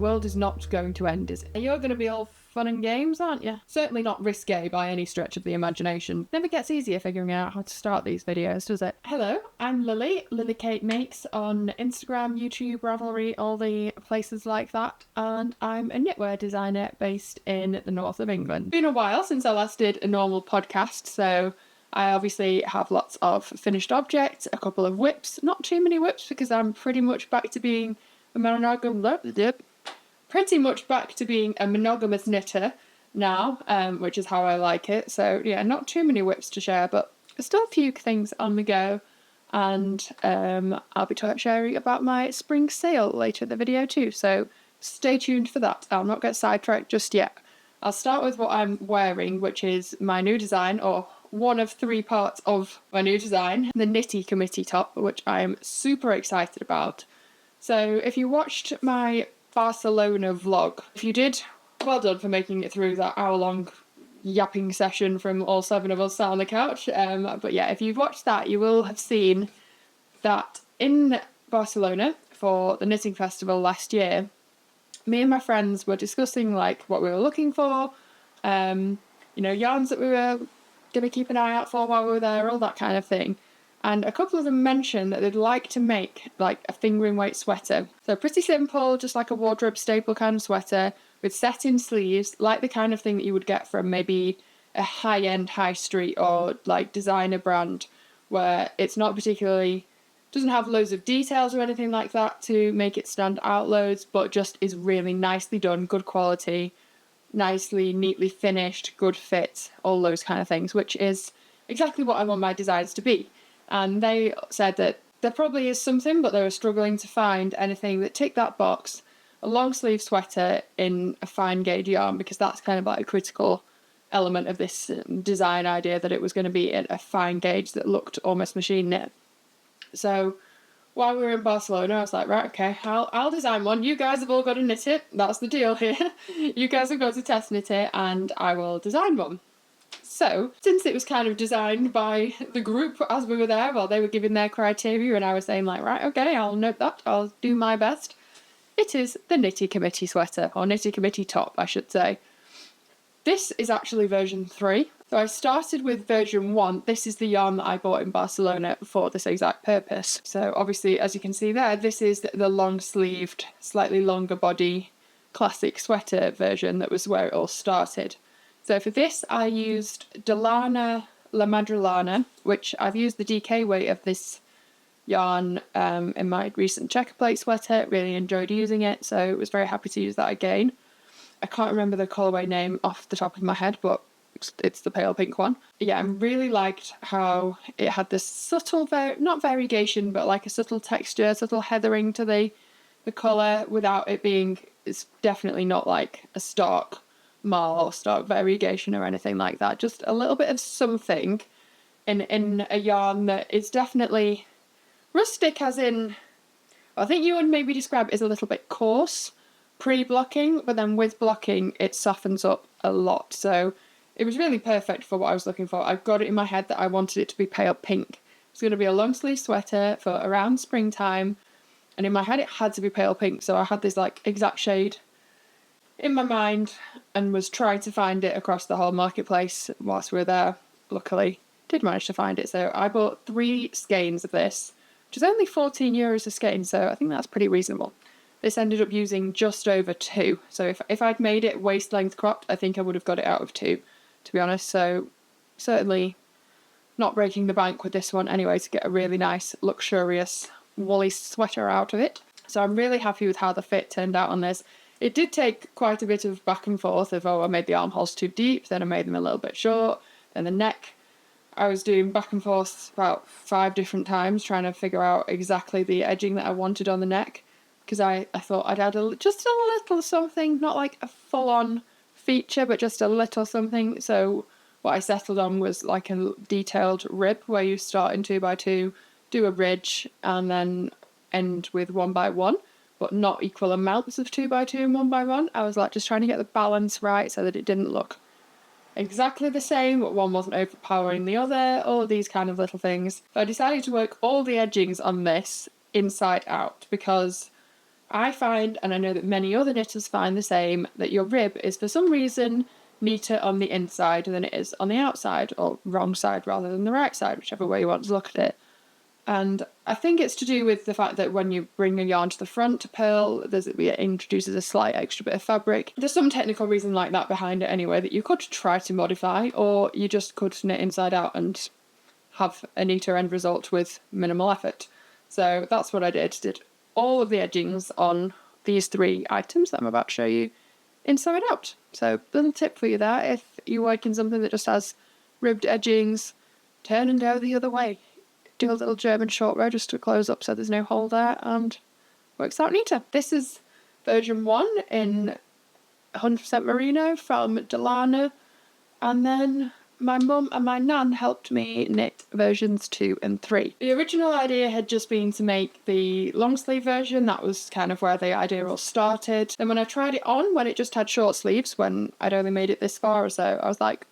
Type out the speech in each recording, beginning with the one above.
world is not going to end, is it? You're going to be all fun and games, aren't you? Certainly not risque by any stretch of the imagination. Never gets easier figuring out how to start these videos, does it? Hello, I'm Lily, lilykate makes on Instagram, YouTube, Ravelry, all the places like that, and I'm a knitwear designer based in the north of England. It's been a while since I last did a normal podcast, so I obviously have lots of finished objects, a couple of WIPs, not too many WIPs because I'm pretty much back to being a monogamous knitter now, which is how I like it. So yeah, not too many WIPs to share, but still a few things on the go. And I'll be sharing about my spring sale later in the video too, so stay tuned for that. I'll not get sidetracked just yet. I'll start with what I'm wearing, which is my new design, or one of 3 parts of my new design, the KNITTY Committee top, which I'm super excited about. So if you watched my Barcelona vlog, if you did, well done for making it through that hour-long yapping session from all 7 of us sat on the couch. But yeah, if you've watched that, you will have seen that in Barcelona for the knitting festival last year, me and my friends were discussing like what we were looking for, yarns that we were going to keep an eye out for while we were there, all that kind of thing. And a couple of them mentioned that they'd like to make like a fingering weight sweater. So pretty simple, just like a wardrobe staple kind of sweater with set-in sleeves, like the kind of thing that you would get from maybe a high-end high street or like designer brand, where it's not particularly, doesn't have loads of details or anything like that to make it stand out loads, but just is really nicely done, good quality, nicely, neatly finished, good fit, all those kind of things, which is exactly what I want my designs to be. And they said that there probably is something, but they were struggling to find anything that ticked that box. A long sleeve sweater in a fine gauge yarn, because that's kind of like a critical element of this design idea, that it was going to be a fine gauge that looked almost machine knit. So while we were in Barcelona, I was like, right, okay, I'll design one. You guys have all got to knit it. That's the deal here. You guys have got to test knit it, and I will design one. So, since it was kind of designed by the group as we were there, well, they were giving their criteria, and I was saying like, right, okay, I'll note that. I'll do my best. It is the KNITTY Committee sweater, or KNITTY Committee top, I should say. This is actually version 3. So I started with version 1. This is the yarn that I bought in Barcelona for this exact purpose. So obviously, as you can see there, this is the long-sleeved, slightly longer body classic sweater version. That was where it all started. So for this, I used dLana La Madrilana, which I've used the DK weight of this yarn in my recent checker plate sweater. Really enjoyed using it, so was very happy to use that again. I can't remember the colourway name off the top of my head, but it's the pale pink one. Yeah, I really liked how it had this subtle, not variegation, but like a subtle texture, subtle heathering to the colour without it being, it's definitely not like a stark marl or stark variegation or anything like that. Just a little bit of something in a yarn that is definitely rustic, as in, I think you would maybe describe it as a little bit coarse pre-blocking, but then with blocking it softens up a lot. So it was really perfect for what I was looking for. I've got it in my head that I wanted it to be pale pink. It's going to be a long sleeve sweater for around springtime, and in my head it had to be pale pink, so I had this like exact shade in my mind and was trying to find it across the whole marketplace whilst we were there. Luckily did manage to find it, so I bought 3 skeins of this, which is only €14 a skein, so I think that's pretty reasonable. This ended up using just over 2, so if I'd made it waist length cropped, I think I would have got it out of 2, to be honest. So certainly not breaking the bank with this one anyway, to get a really nice luxurious woolly sweater out of it. So I'm really happy with how the fit turned out on this. It did take quite a bit of back and forth of, I made the armholes too deep, then I made them a little bit short, then the neck I was doing back and forth about 5 different times trying to figure out exactly the edging that I wanted on the neck, because I thought I'd add just a little something, not like a full-on feature, but just a little something. So what I settled on was like a detailed rib where you start in 2x2, do a ridge, and then end with 1x1, but not equal amounts of 2x2 and 1x1. I was like just trying to get the balance right so that it didn't look exactly the same, but one wasn't overpowering the other, all these kind of little things. So I decided to work all the edgings on this inside out, because I find, and I know that many other knitters find the same, that your rib is for some reason neater on the inside than it is on the outside, or wrong side rather than the right side, whichever way you want to look at it. And I think it's to do with the fact that when you bring a yarn to the front to purl, it introduces a slight extra bit of fabric. There's some technical reason like that behind it anyway that you could try to modify, or you just could knit inside out and have a neater end result with minimal effort. So that's what I did all of the edgings on these 3 items that I'm about to show you inside out. So little tip for you there, if you're working something that just has ribbed edgings, turn and go the other way. Do a little German short row just to close up so there's no hole there, and works out neater. This is version 1 in 100% merino from dLana, and then my mum and my nan helped me knit versions 2 and 3. The original idea had just been to make the long sleeve version. That was kind of where the idea all started. Then when I tried it on, when it just had short sleeves, when I'd only made it this far or so, I was like,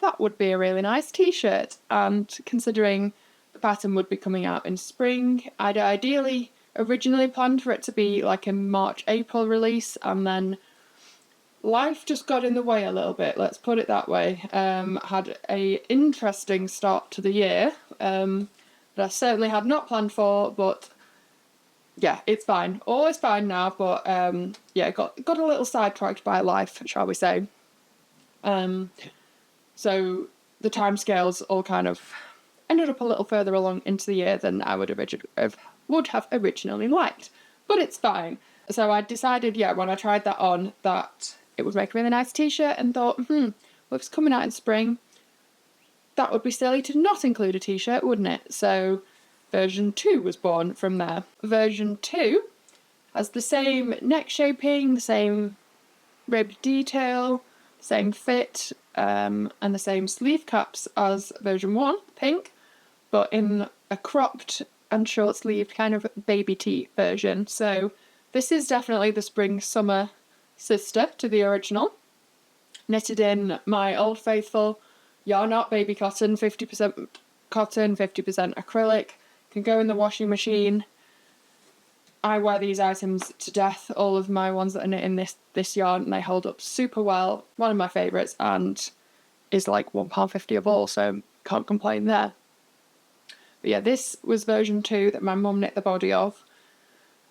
that would be a really nice t-shirt. And considering the pattern would be coming out in spring, I'd ideally originally planned for it to be like a March-April release, and then life just got in the way a little bit, let's put it that way. Had a interesting start to the year that I certainly had not planned for, but yeah, it's fine. All is fine now, but yeah, got a little sidetracked by life, shall we say. So the timescales all kind of ended up a little further along into the year than I would have originally liked, but it's fine. So I decided, when I tried that on, that it would make a really nice t-shirt, and thought, well, if it's coming out in spring, that would be silly to not include a t-shirt, wouldn't it? So version 2 was born from there. Version 2 has the same neck shaping, the same rib detail, same fit, and the same sleeve caps as version 1, pink, but in a cropped and short sleeved kind of baby tee version. So this is definitely the spring-summer sister to the original. Knitted in my old faithful YarnArt Baby Cotton, 50% cotton, 50% acrylic. Can go in the washing machine. I wear these items to death. All of my ones that are knit in this yarn, and they hold up super well. One of my favourites, and is like £1.50 a ball, so can't complain there. But yeah, this was version 2 that my mum knit the body of.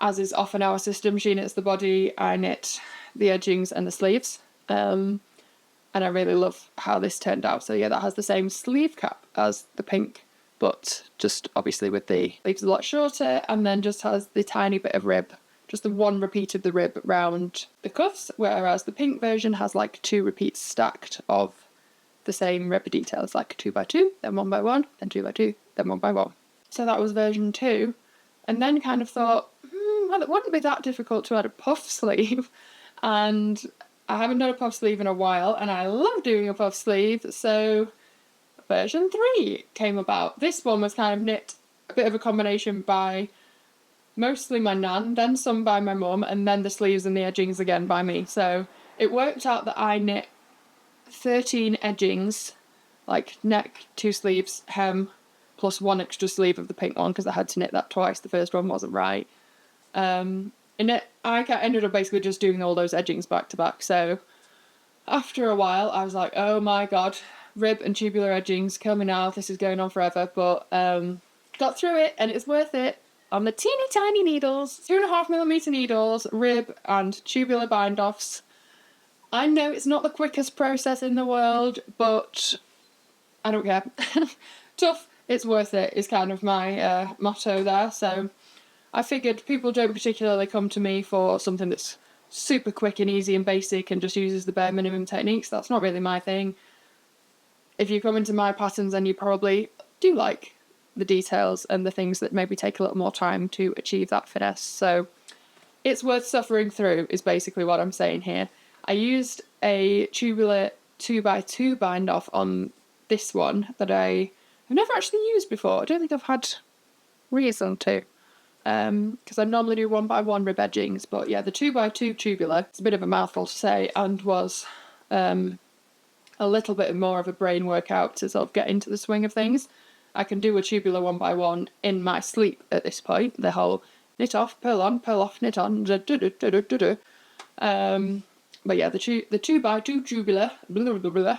As is often our system, she knits the body, I knit the edgings and the sleeves. And I really love how this turned out. So yeah, that has the same sleeve cap as the pink, but just obviously with the sleeves a lot shorter, and then just has the tiny bit of rib, just the one repeat of the rib round the cuffs, whereas the pink version has like 2 repeats stacked of the same rib details, like 2x2, then 1x1, then 2x2, then 1x1. So that was version 2, and then kind of thought, well, it wouldn't be that difficult to add a puff sleeve, and I haven't done a puff sleeve in a while, and I love doing a puff sleeve, so version 3 came about. This one was kind of knit a bit of a combination by mostly my nan, then some by my mum, and then the sleeves and the edgings again by me. So it worked out that I knit 13 edgings, like neck, 2 sleeves, hem, plus 1 extra sleeve of the pink one, because I had to knit that twice. The first one wasn't right. And I ended up basically just doing all those edgings back to back. So after a while, I was like, oh my god, rib and tubular edgings, kill me now, this is going on forever. But got through it, and it's worth it. On the teeny tiny needles, 2.5mm needles, rib and tubular bind offs. I know it's not the quickest process in the world, but I don't care. Tough, it's worth it, is kind of my motto there. So I figured people don't particularly come to me for something that's super quick and easy and basic and just uses the bare minimum techniques. That's not really my thing. If you come into my patterns, then you probably do like the details and the things that maybe take a little more time to achieve that finesse. So it's worth suffering through, is basically what I'm saying here. I used a tubular 2x2 bind off on this one that I've never actually used before. I don't think I've had reason to, because I normally do 1x1 rib edgings, but yeah, the 2x2 tubular, it's a bit of a mouthful to say, and was a little bit more of a brain workout to sort of get into the swing of things. I can do a tubular 1x1 in my sleep at this point. The whole knit off, purl on, purl off, knit on. But yeah, the 2x2 tubular, blah, blah, blah,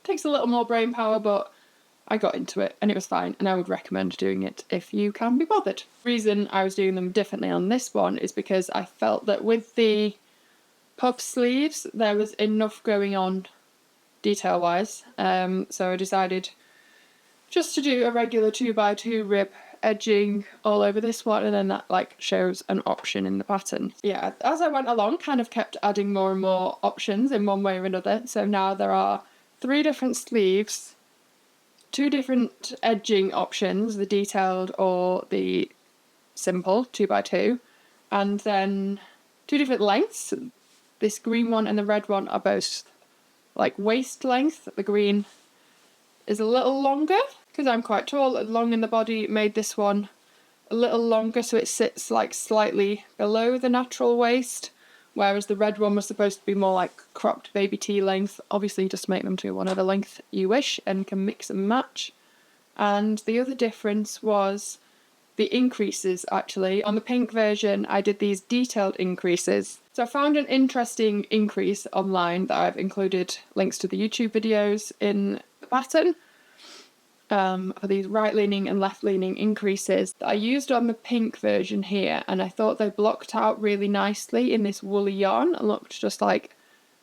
takes a little more brain power, but I got into it and it was fine, and I would recommend doing it if you can be bothered. The reason I was doing them differently on this one is because I felt that with the puff sleeves there was enough going on detail wise, so I decided just to do a regular 2x2 rib edging all over this one, and then that like shows an option in the pattern. Yeah, as I went along, kind of kept adding more and more options in one way or another, so now there are 3 different sleeves, 2 different edging options, the detailed or the simple 2x2, and then 2 different lengths. This green one and the red one are both like waist length. The green is a little longer because I'm quite tall and long in the body, made this one a little longer so it sits like slightly below the natural waist, whereas the red one was supposed to be more like cropped baby tee length. Obviously just make them to whatever length you wish and can mix and match. And the other difference was the increases, actually. On the pink version I did these detailed increases. So I found an interesting increase online that I've included links to the YouTube videos in the pattern, for these right-leaning and left-leaning increases that I used on the pink version here, and I thought they blocked out really nicely in this woolly yarn. It looked just like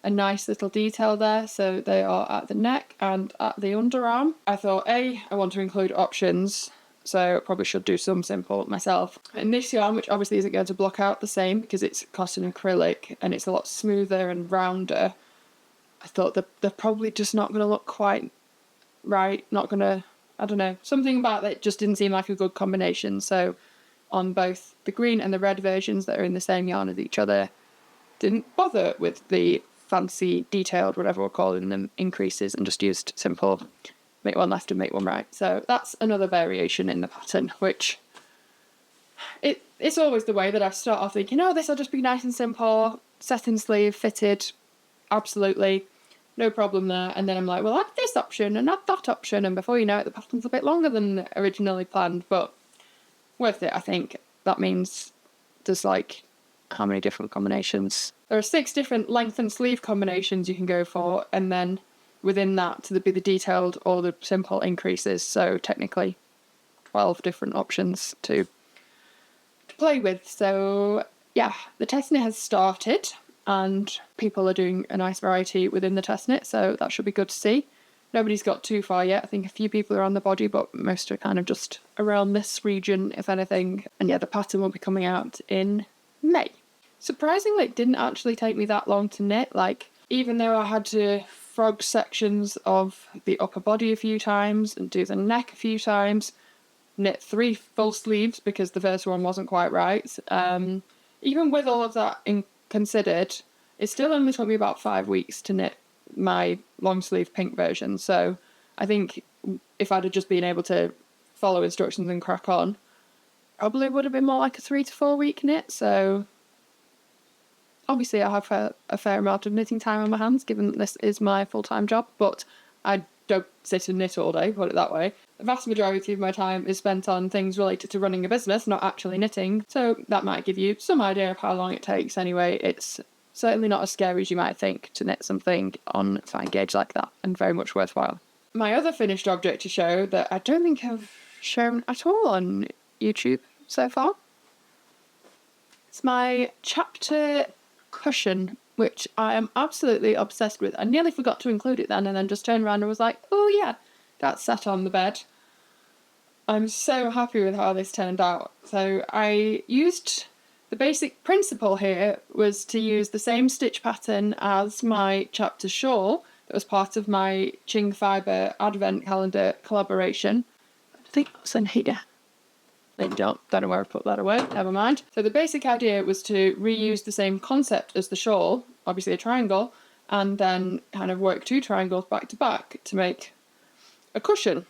a nice little detail there. So they are at the neck and at the underarm. I thought, I want to include options, so I probably should do some simple myself. And this yarn, which obviously isn't going to block out the same because it's cotton acrylic and it's a lot smoother and rounder, I thought they're probably just not going to look quite right, not going to, I don't know, something about it just didn't seem like a good combination. So on both the green and the red versions that are in the same yarn as each other, didn't bother with the fancy detailed, whatever we're calling them, increases, and just used simple make one left and make one right. So that's another variation in the pattern, which it's always the way that I start off thinking, oh, this will just be nice and simple, satin sleeve, fitted, absolutely no problem there. And then I'm like, well, add this option and add that option, and before you know it, the pattern's a bit longer than originally planned, but worth it. I think that means there's like, how many different combinations? There are 6 different length and sleeve combinations you can go for, and then within that to be the detailed or the simple increases, so technically 12 different options to play with. So yeah, the testnet has started and people are doing a nice variety within the testnet, so that should be good to see. Nobody's got too far yet. I think a few people are on the body, but most are kind of just around this region, if anything. And yeah, the pattern will be coming out in May. Surprisingly, it didn't actually take me that long to knit. Like, even though I had to frog sections of the upper body a few times and do the neck a few times, knit 3 full sleeves because the first one wasn't quite right. Even with all of that considered, it still only took me about 5 weeks to knit my long sleeve pink version. So I think if I'd have just been able to follow instructions and crack on, probably would have been more like a 3 to 4 week knit. So obviously I have a fair amount of knitting time on my hands, given that this is my full-time job, but I don't sit and knit all day, put it that way. The vast majority of my time is spent on things related to running a business, not actually knitting, so that might give you some idea of how long it takes anyway. It's certainly not as scary as you might think to knit something on fine gauge like that, and very much worthwhile. My other finished object to show that I don't think I've shown at all on YouTube so far, it's my chapter cushion, which I am absolutely obsessed with. I nearly forgot to include it then, and then just turned around and was like, oh yeah, that's sat on the bed. I'm so happy with how this turned out. So I used, the basic principle here was to use the same stitch pattern as my chapter shawl that was part of my Ching Fibre advent calendar collaboration. I think that's in here. Don't know where I put that away, never mind. So the basic idea was to reuse the same concept as the shawl, obviously a triangle, and then kind of work 2 triangles back to back to make a cushion.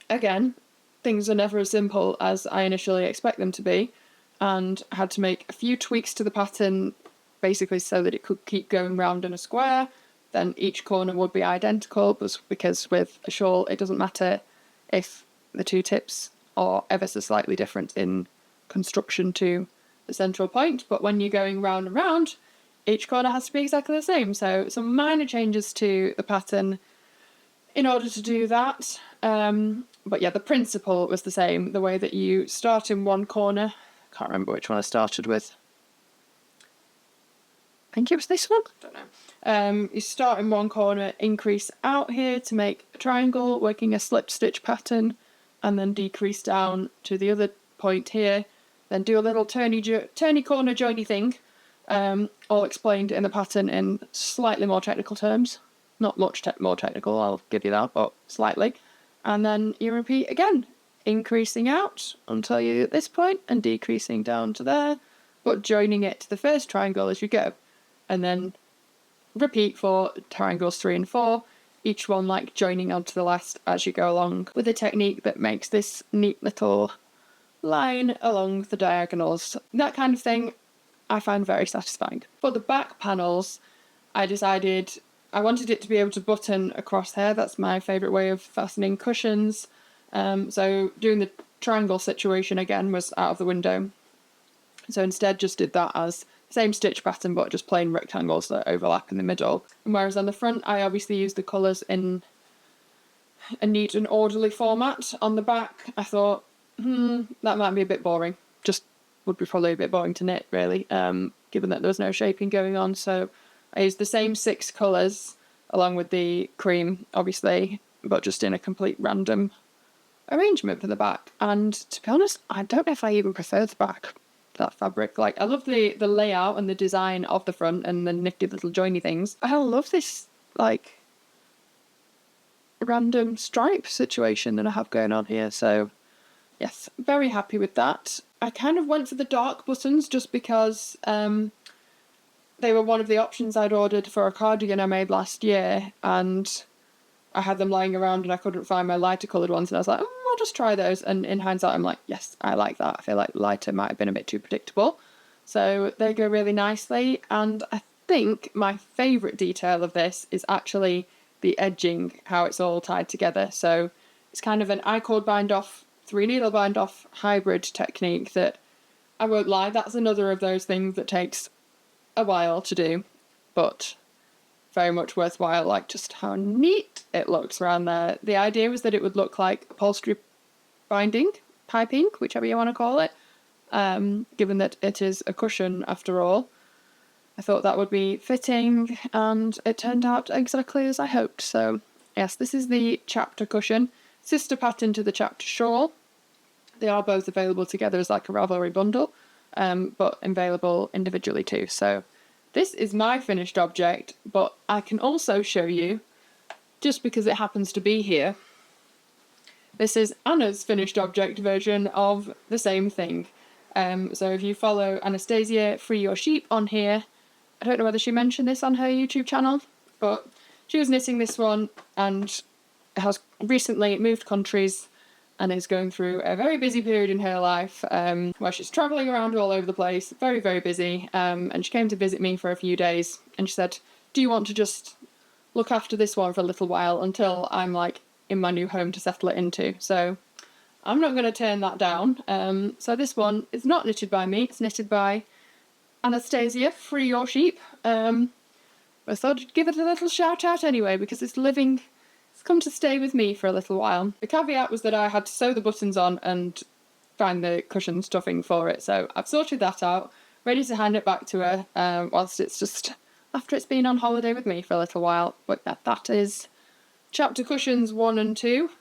Again, things are never as simple as I initially expect them to be, and I had to make a few tweaks to the pattern basically so that it could keep going round in a square. Then each corner would be identical, because with a shawl it doesn't matter if the 2 tips are ever so slightly different in construction to the central point, but when you're going round and round, each corner has to be exactly the same. So some minor changes to the pattern in order to do that. But yeah, the principle was the same. The way that you start in one corner, I can't remember which one I started with. I think it was this one. Don't know. You start in one corner, increase out here to make a triangle, working a slip stitch pattern, and then decrease down to the other point here. Then do a little turny corner joiny thing, all explained in the pattern in slightly more technical terms. Not much more technical, I'll give you that, but slightly. And then you repeat again, increasing out until you're at this point and decreasing down to there, but joining it to the first triangle as you go. And then repeat for triangles 3 and 4, each one like joining onto the last as you go along, with a technique that makes this neat little line along the diagonals. That kind of thing I find very satisfying. For the back panels, I decided I wanted it to be able to button across here. That's my favourite way of fastening cushions. So doing the triangle situation again was out of the window. So instead just did that as the same stitch pattern but just plain rectangles that overlap in the middle. And whereas on the front I obviously used the colours in a neat and orderly format. On the back I thought, that might be a bit boring. Just would be probably a bit boring to knit really, given that there was no shaping going on. So I used the same 6 colours along with the cream obviously, but just in a complete random arrangement for the back. And to be honest, I don't know if I even prefer the back, that fabric. Like, I love the layout and the design of the front and the nifty little joiny things. I love this like random stripe situation that I have going on here. So yes, very happy with that. I kind of went for the dark buttons just because they were one of the options I'd ordered for a cardigan I made last year, and I had them lying around and I couldn't find my lighter coloured ones, and I was like, I'll just try those. And in hindsight, I'm like, yes, I like that. I feel like lighter might have been a bit too predictable. So they go really nicely, and I think my favourite detail of this is actually the edging, how it's all tied together. So it's kind of an I-cord bind off, 3 needle bind off hybrid technique that, I won't lie, that's another of those things that takes a while to do, but very much worthwhile. Like just how neat it looks around there. The idea was that it would look like upholstery binding, piping, whichever you want to call it, given that it is a cushion after all. I thought that would be fitting, and it turned out exactly as I hoped. So yes, this is the chapter cushion, sister pattern to the chapter shawl. They are both available together as like a Ravelry bundle, but available individually too. So this is my finished object, but I can also show you, just because it happens to be here, this is Anna's finished object version of the same thing. So if you follow Anastasia Free Your Sheep on here, I don't know whether she mentioned this on her YouTube channel, but she was knitting this one and has recently moved countries and is going through a very busy period in her life, where she's travelling around all over the place, very, very busy, and she came to visit me for a few days, and she said, do you want to just look after this one for a little while until I'm like in my new home to settle it into? So I'm not going to turn that down. So this one is not knitted by me, it's knitted by Anastasia Free Your Sheep. I thought I'd give it a little shout out anyway, because it's come to stay with me for a little while. The caveat was that I had to sew the buttons on and find the cushion stuffing for it, so I've sorted that out, ready to hand it back to her, whilst it's just after it's been on holiday with me for a little while. But that is chapter cushions 1 and 2.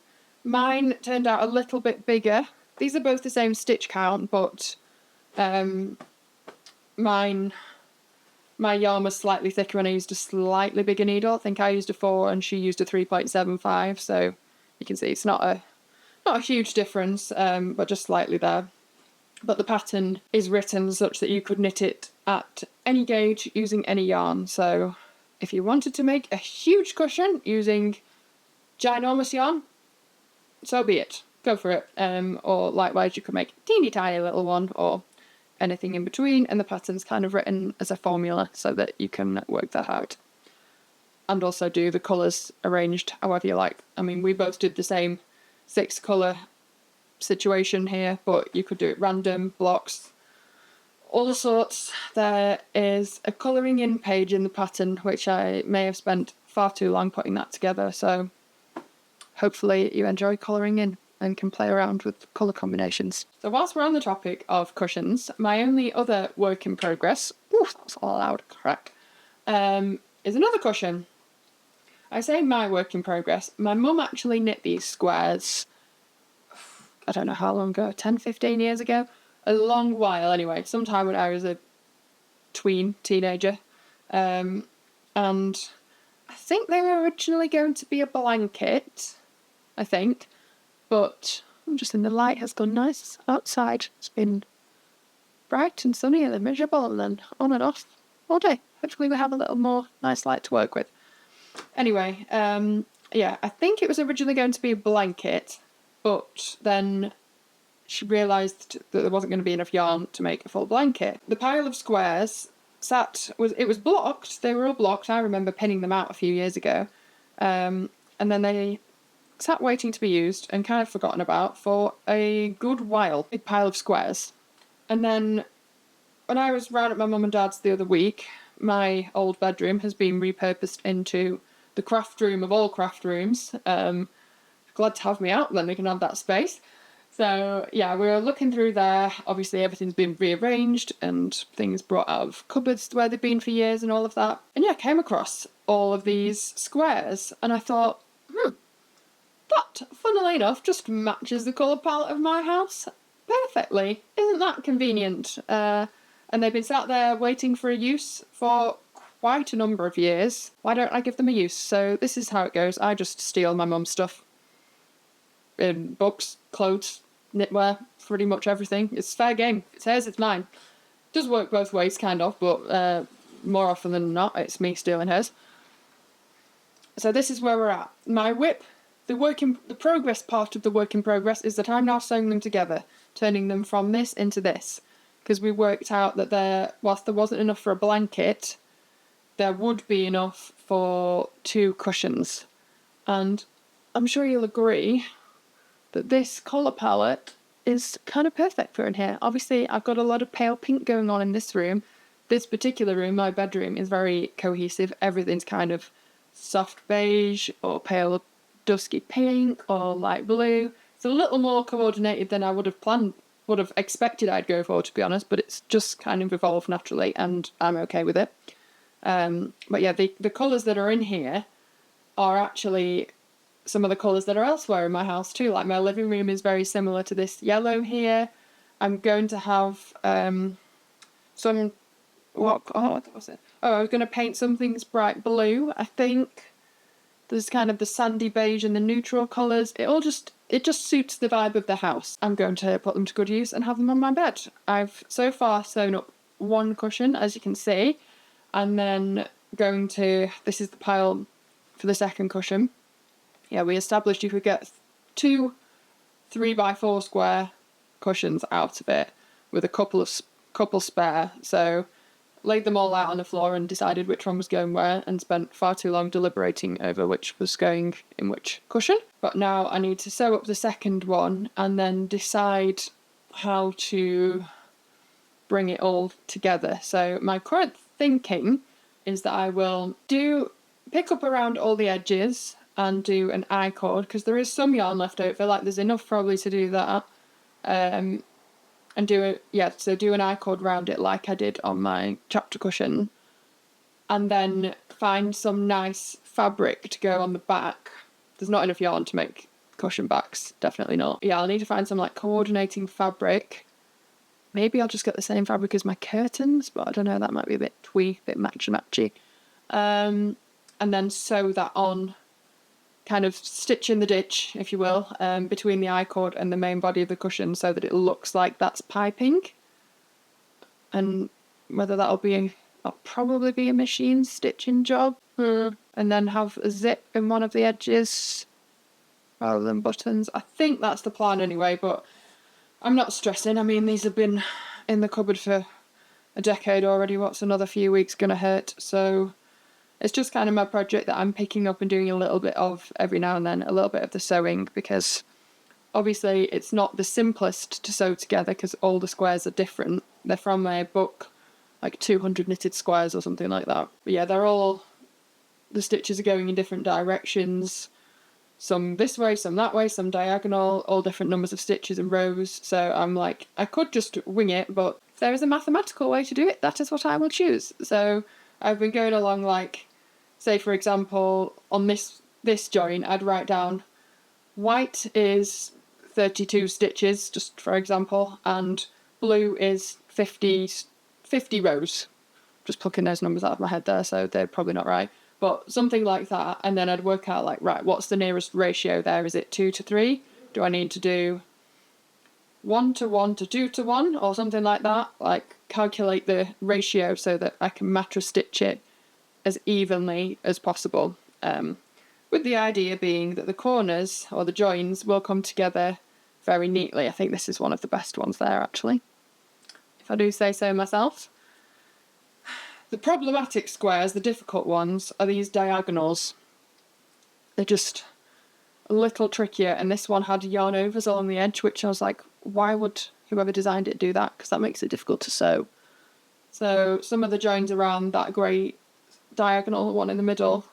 Mine turned out a little bit bigger. These are both the same stitch count, but my yarn was slightly thicker and I used a slightly bigger needle. I think I used a 4 and she used a 3.75, so you can see it's not a huge difference, but just slightly there. But the pattern is written such that you could knit it at any gauge using any yarn. So if you wanted to make a huge cushion using ginormous yarn, so be it. Go for it. Or likewise, you could make a teeny tiny little one, or anything in between, and the pattern's kind of written as a formula so that you can work that out. And also do the colours arranged however you like. I mean, we both did the same 6 colour situation here, but you could do it random, blocks, all sorts. There is a colouring in page in the pattern, which I may have spent far too long putting that together, so hopefully you enjoy colouring in and can play around with colour combinations. So whilst we're on the topic of cushions, my only other work in progress, that's all loud, correct, is another cushion. I say my work in progress. My mum actually knit these squares, I don't know how long ago, 10, 15 years ago? A long while anyway, sometime when I was a teenager. And I think they were originally going to be a blanket, I think, but just in the light has gone nice outside. It's been bright and sunny and miserable and then on and off all day. Hopefully we have a little more nice light to work with. Anyway, yeah, I think it was originally going to be a blanket, but then she realised that there wasn't going to be enough yarn to make a full blanket. The pile of squares it was blocked. They were all blocked. I remember pinning them out a few years ago. And then they sat waiting to be used and kind of forgotten about for a good while. Big pile of squares. And then when I was round at my mum and dad's the other week, my old bedroom has been repurposed into the craft room of all craft rooms. Glad to have me out, then we can have that space. So yeah, we were looking through there. Obviously everything's been rearranged and things brought out of cupboards where they've been for years and all of that. And yeah, I came across all of these squares and I thought, that, funnily enough, just matches the colour palette of my house perfectly. Isn't that convenient? And they've been sat there waiting for a use for quite a number of years. Why don't I give them a use? So this is how it goes. I just steal my mum's stuff. In books, clothes, knitwear, pretty much everything. It's fair game. It's hers, it's mine. Does work both ways, kind of, but more often than not, it's me stealing hers. So this is where we're at. My WIP, the progress part of the work in progress is that I'm now sewing them together, turning them from this into this, because we worked out that whilst there wasn't enough for a blanket, there would be enough for 2 cushions. And I'm sure you'll agree that this colour palette is kind of perfect for in here. Obviously, I've got a lot of pale pink going on in this room. This particular room, my bedroom, is very cohesive. Everything's kind of soft beige or pale dusky pink or light blue. It's a little more coordinated than I would have expected I'd go for, to be honest, but it's just kind of evolved naturally and I'm okay with it. But yeah, the colours that are in here are actually some of the colours that are elsewhere in my house too. Like my living room is very similar to this yellow here. I'm going to have what was it? Oh, I was going to paint some things bright blue, I think. There's kind of the sandy beige and the neutral colours. It just suits the vibe of the house. I'm going to put them to good use and have them on my bed. I've so far sewn up 1 cushion, as you can see, and then this is the pile for the second cushion. Yeah, we established you could get 2 3x4 square cushions out of it with a couple spare. So laid them all out on the floor and decided which one was going where and spent far too long deliberating over which was going in which cushion. But now I need to sew up the second one and then decide how to bring it all together. So my current thinking is that I will pick up around all the edges and do an I-cord, because there is some yarn left over, like there's enough probably to do that. And do an I-cord round it like I did on my chapter cushion. And then find some nice fabric to go on the back. There's not enough yarn to make cushion backs, definitely not. Yeah, I'll need to find some like coordinating fabric. Maybe I'll just get the same fabric as my curtains, but I don't know, that might be a bit twee, a bit matchy. And then sew that on, kind of stitch in the ditch, if you will, between the I-cord and the main body of the cushion so that it looks like that's piping. And whether that'll probably be a machine stitching job. And then have a zip in one of the edges rather than buttons. I think that's the plan anyway, but I'm not stressing. I mean, these have been in the cupboard for a decade already. What's another few weeks gonna hurt? So it's just kind of my project that I'm picking up and doing a little bit of every now and then, a little bit of the sewing, because obviously it's not the simplest to sew together because all the squares are different. They're from a book, like 200 Knitted Squares or something like that. But yeah, the stitches are going in different directions. Some this way, some that way, some diagonal, all different numbers of stitches and rows. So I'm like, I could just wing it, but if there is a mathematical way to do it, that is what I will choose. So I've been going along like, say for example, on this join, I'd write down white is 32 stitches, just for example, and blue is 50 rows. Just plucking those numbers out of my head there, so they're probably not right. But something like that, and then I'd work out like, right, what's the nearest ratio there? Is it 2 to 3? Do I need to do 1 to 1 to 2 to 1 or something like that? Like calculate the ratio so that I can mattress stitch it as evenly as possible. With the idea being that the corners or the joins will come together very neatly. I think this is one of the best ones there, actually, if I do say so myself. The problematic squares, the difficult ones, are these diagonals. They're just a little trickier, and this one had yarn overs along the edge, which I was like, why would whoever designed it do that? Because that makes it difficult to sew. So some of the joins around that grey diagonal one in the middle,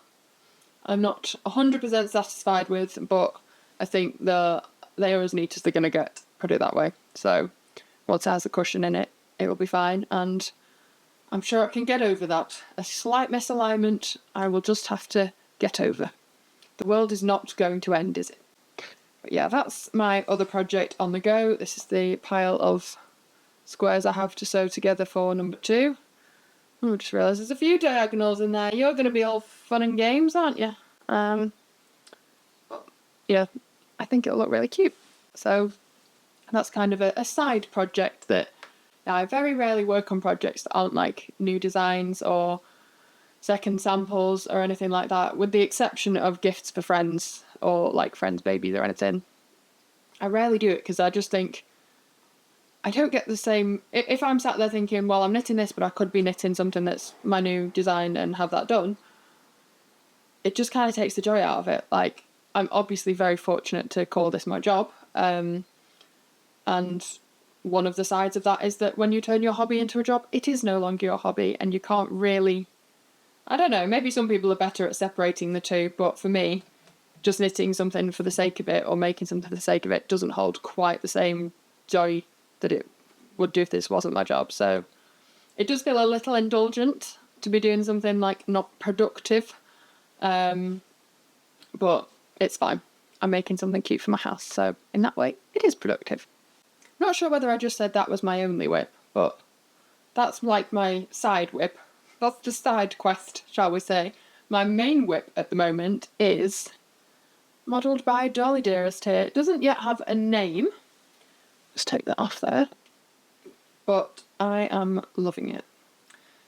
I'm not 100% satisfied with, but I think they are as neat as they're going to get, put it that way. So once it has a cushion in it, it will be fine, and I'm sure I can get over that. A slight misalignment I will just have to get over. The world is not going to end, is it? But yeah, that's my other project on the go. This is the pile of squares I have to sew together for number 2. I just realised there's a few diagonals in there. You're going to be all fun and games, aren't you? Yeah, I think it'll look really cute. So that's kind of a side project that I very rarely work on projects that aren't like new designs or second samples or anything like that, with the exception of gifts for friends or like friends' babies or anything. I rarely do it because I just think I don't get the same. If I'm sat there thinking, well, I'm knitting this, but I could be knitting something that's my new design and have that done, it just kind of takes the joy out of it. Like, I'm obviously very fortunate to call this my job. And one of the sides of that is that when you turn your hobby into a job, it is no longer your hobby, and you can't really, I don't know, maybe some people are better at separating the two, but for me, just knitting something for the sake of it or making something for the sake of it doesn't hold quite the same joy that it would do if this wasn't my job. So it does feel a little indulgent to be doing something like not productive, but it's fine. I'm making something cute for my house, so in that way it is productive. Not sure whether I just said that was my only WIP, but that's like my side WIP. That's the side quest, shall we say. My main WIP at the moment is modelled by Dolly Dearest here. It doesn't yet have a name. Just take that off there. But I am loving it.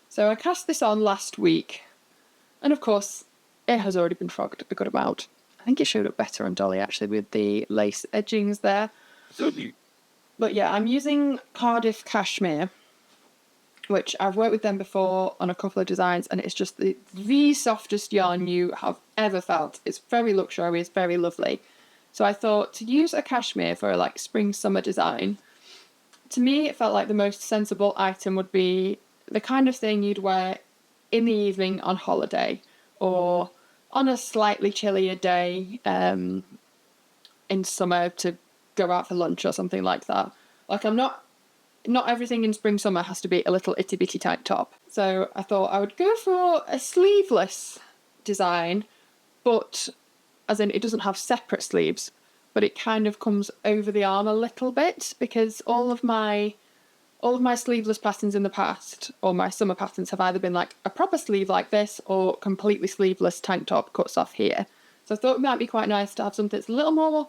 So I cast this on last week, and of course it has already been frogged a good amount. I think it showed up better on Dolly actually with the lace edgings there. But yeah, I'm using Cardiff Cashmere, which I've worked with them before on a couple of designs, and it's just the softest yarn you have ever felt. It's very luxurious, very lovely. So I thought to use a cashmere for a like spring-summer design, to me it felt like the most sensible item would be the kind of thing you'd wear in the evening on holiday, or on a slightly chillier day in summer to go out for lunch or something like that. Like, not everything in spring summer has to be a little itty bitty tight top. So I thought I would go for a sleeveless design, but as in it doesn't have separate sleeves, but it kind of comes over the arm a little bit, because all of my sleeveless patterns in the past, or my summer patterns, have either been like a proper sleeve like this or completely sleeveless tank top cuts off here. So I thought it might be quite nice to have something that's a little more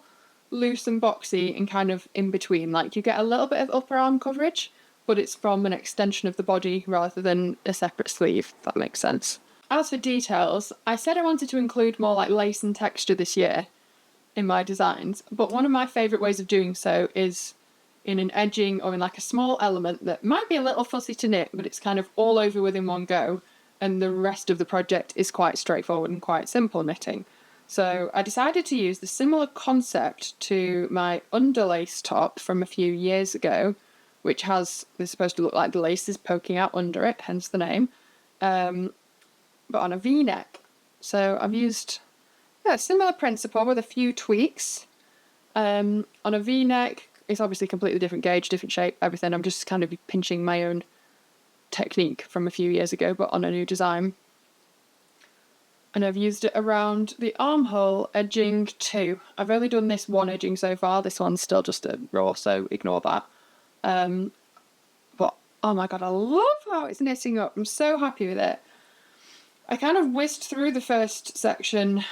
loose and boxy and kind of in between. Like, you get a little bit of upper arm coverage, but it's from an extension of the body rather than a separate sleeve, if that makes sense. As for details, I said I wanted to include more like lace and texture this year in my designs, but one of my favourite ways of doing so is in an edging or in like a small element that might be a little fussy to knit, but it's kind of all over within one go, and the rest of the project is quite straightforward and quite simple knitting. So I decided to use the similar concept to my underlace top from a few years ago, which is supposed to look like the lace is poking out under it, hence the name, but on a V-neck. So I've used a similar principle with a few tweaks. On a V-neck, it's obviously completely different gauge, different shape, everything. I'm just kind of pinching my own technique from a few years ago, but on a new design. And I've used it around the armhole edging too. I've only done this one edging so far. This one's still just a raw, so ignore that. But oh my god, I love how it's knitting up. I'm so happy with it. I kind of whizzed through the first section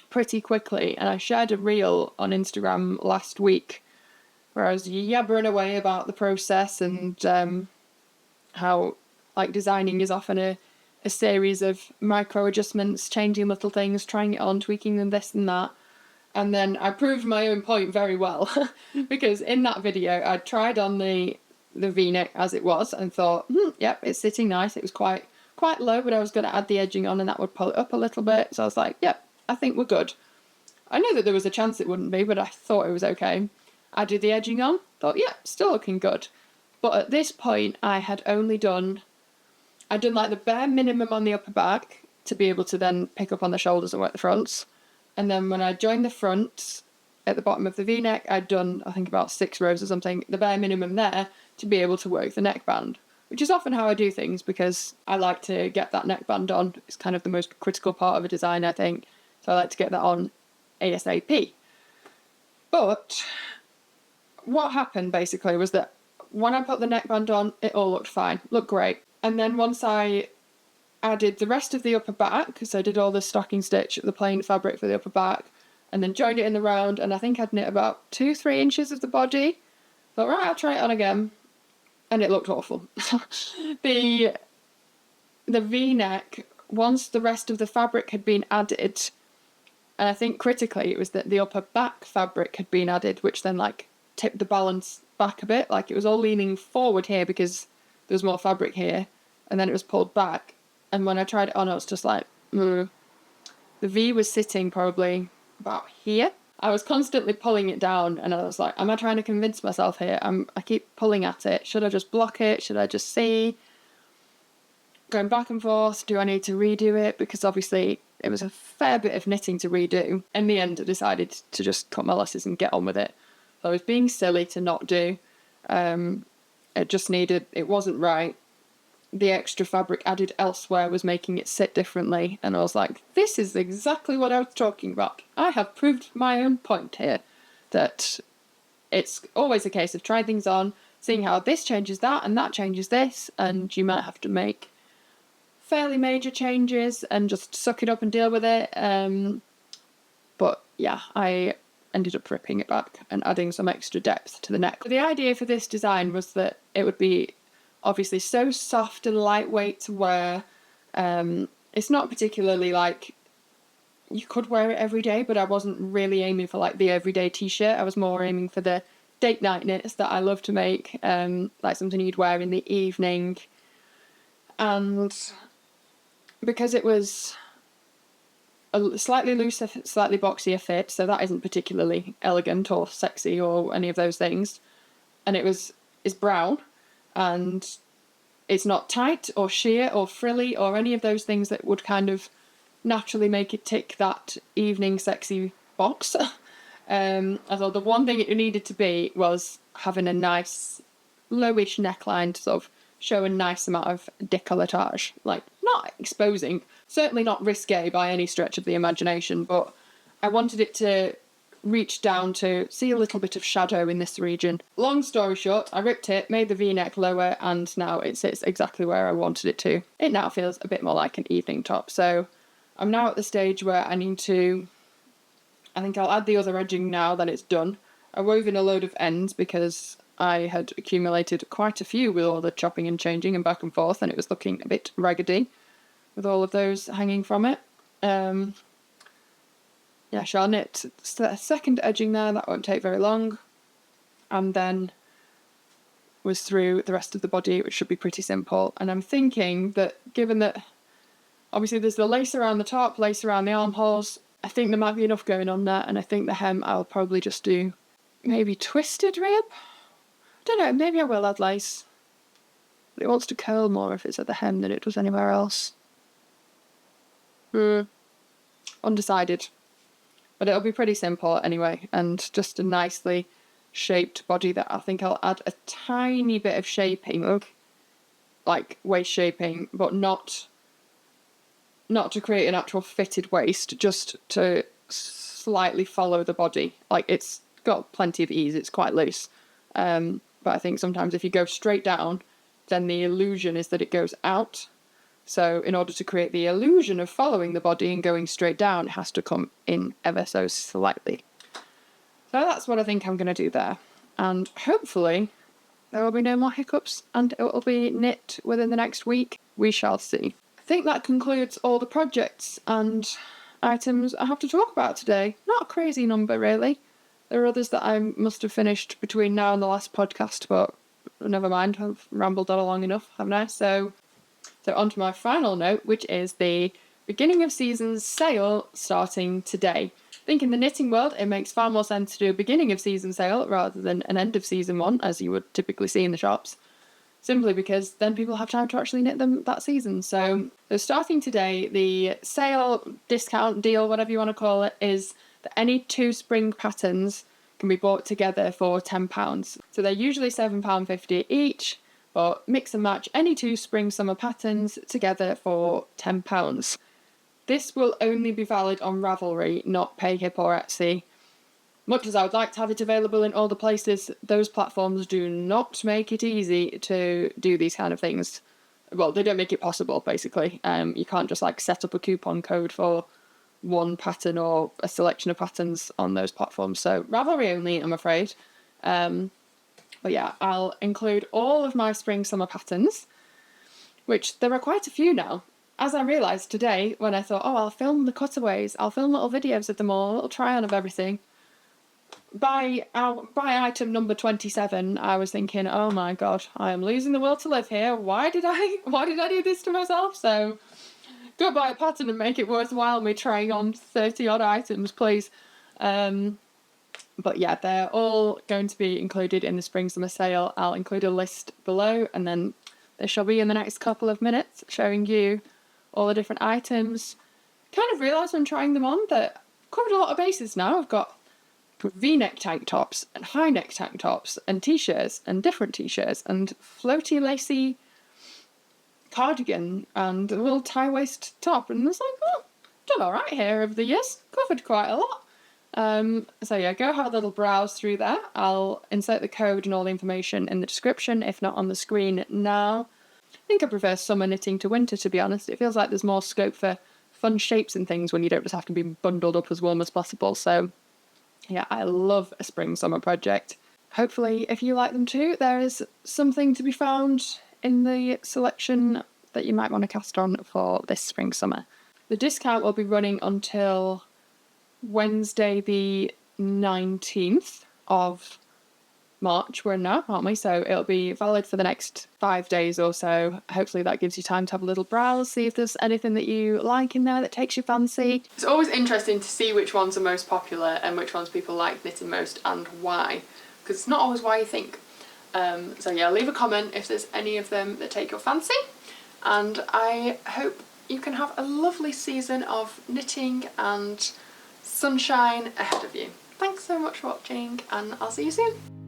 pretty quickly, and I shared a reel on Instagram last week where I was yabbering away about the process and how like designing is often a series of micro adjustments, changing little things, trying it on, tweaking them, this and that. And then I proved my own point very well because in that video I tried on the V-neck as it was and thought, yep, it's sitting nice. It was quite low, but I was going to add the edging on and that would pull it up a little bit. So I was like, yep, I think we're good. I knew that there was a chance it wouldn't be, but I thought it was okay. I did the edging on, thought, yeah, still looking good. But at this point I had only done like the bare minimum on the upper back to be able to then pick up on the shoulders and work the fronts. And then when I joined the front at the bottom of the V-neck, I'd done, I think, about 6 rows or something, the bare minimum there to be able to work the neckband, which is often how I do things because I like to get that neckband on. It's kind of the most critical part of a design, I think. So I like to get that on ASAP. But what happened basically was that when I put the neckband on, it all looked fine, looked great. And then once I added the rest of the upper back, because I did all the stocking stitch, the plain fabric for the upper back, and then joined it in the round, and I think I'd knit about 2-3 inches of the body. Thought, right, I'll try it on again. And it looked awful. The V-neck, once the rest of the fabric had been added, and I think critically it was that the upper back fabric had been added, which then like tipped the balance back a bit. Like it was all leaning forward here because there was more fabric here, and then it was pulled back. And when I tried it on, I was just like, the V was sitting probably about here. I was constantly pulling it down, and I was like, am I trying to convince myself here? I keep pulling at it. Should I just block it? Should I just see? Going back and forth. Do I need to redo it? Because obviously it was a fair bit of knitting to redo. In the end, I decided to just cut my losses and get on with it. So I was being silly to not do. It wasn't right. The extra fabric added elsewhere was making it sit differently, and I was like, this is exactly what I was talking about. I have proved my own point here, that it's always a case of trying things on, seeing how this changes that and that changes this, and you might have to make fairly major changes and just suck it up and deal with it. But yeah, I ended up ripping it back and adding some extra depth to the neck. The idea for this design was that it would be obviously so soft and lightweight to wear. It's not particularly like you could wear it every day, but I wasn't really aiming for like the everyday t-shirt. I was more aiming for the date night knits that I love to make, like something you'd wear in the evening. And because it was a slightly looser, slightly boxier fit, so that isn't particularly elegant or sexy or any of those things, and it's brown, and it's not tight or sheer or frilly or any of those things that would kind of naturally make it tick that evening sexy box. I thought the one thing it needed to be was having a nice lowish neckline to sort of show a nice amount of décolletage, like not exposing, certainly not risque by any stretch of the imagination, but I wanted it to reach down to see a little bit of shadow in this region. Long story short, I ripped it, made the V-neck lower, and now it sits exactly where I wanted it to. It now feels a bit more like an evening top, so I'm now at the stage where I think I'll add the other edging now that it's done. I wove in a load of ends because I had accumulated quite a few with all the chopping and changing and back and forth, and it was looking a bit raggedy with all of those hanging from it. Yeah, shall knit a second edging there, that won't take very long, and then was through the rest of the body, which should be pretty simple. And I'm thinking that given that obviously there's the lace around the top, lace around the armholes, I think there might be enough going on there, and I think the hem I'll probably just do maybe twisted rib. Don't know, maybe I will add lace. But it wants to curl more if it's at the hem than it does anywhere else. Undecided. But it'll be pretty simple anyway, and just a nicely shaped body that I think I'll add a tiny bit of shaping, like waist shaping, but not to create an actual fitted waist, just to slightly follow the body. Like, it's got plenty of ease, it's quite loose. But I think sometimes if you go straight down, then the illusion is that it goes out. So in order to create the illusion of following the body and going straight down, it has to come in ever so slightly. So that's what I think I'm going to do there. And hopefully there will be no more hiccups and it will be knit within the next week. We shall see. I think that concludes all the projects and items I have to talk about today. Not a crazy number, really. There are others that I must have finished between now and the last podcast, but never mind. I've rambled on long enough, haven't I? So on to my final note, which is the beginning of season sale starting today. I think in the knitting world, it makes far more sense to do a beginning of season sale rather than an end of season one, as you would typically see in the shops. Simply because then people have time to actually knit them that season. So starting today, the sale, discount, deal, whatever you want to call it, is that any 2 spring patterns can be bought together for £10. So they're usually £7.50 each, but mix and match any 2 spring-summer patterns together for £10. This will only be valid on Ravelry, not PayHip or Etsy. Much as I would like to have it available in all the places, those platforms do not make it easy to do these kind of things. Well, they don't make it possible, basically. You can't just like set up a coupon code for one pattern or a selection of patterns on those platforms. So Ravelry only, I'm afraid. But yeah, I'll include all of my spring-summer patterns, which there are quite a few now. As I realised today, when I thought, I'll film the cutaways, I'll film little videos of them all, a little try-on of everything. By item number 27, I was thinking, oh my god, I am losing the will to live here. Why did I do this to myself? So go buy a pattern and make it worthwhile me trying on 30 odd items, please. But yeah, they're all going to be included in the spring summer sale. I'll include a list below, and then they shall be in the next couple of minutes showing you all the different items. Kind of realised when trying them on that I've covered a lot of bases now. I've got V-neck tank tops and high neck tank tops and t-shirts and different t-shirts and floaty lacy cardigan and a little tie waist top, and it's like, done all right here over the years. Covered quite a lot. So yeah, go have a little browse through there. I'll insert the code and all the information in the description, if not on the screen now. I think I prefer summer knitting to winter, to be honest. It feels like there's more scope for fun shapes and things when you don't just have to be bundled up as warm as possible. So yeah, I love a spring-summer project. Hopefully, if you like them too, there is something to be found in the selection that you might want to cast on for this spring-summer. The discount will be running until Wednesday the 19th of March. We're in now, aren't we? So it'll be valid for the next 5 days or so. Hopefully that gives you time to have a little browse, see if there's anything that you like in there that takes your fancy. It's always interesting to see which ones are most popular and which ones people like knitting most and why, because it's not always why you think. So yeah, leave a comment if there's any of them that take your fancy, and I hope you can have a lovely season of knitting and sunshine ahead of you. Thanks so much for watching, and I'll see you soon.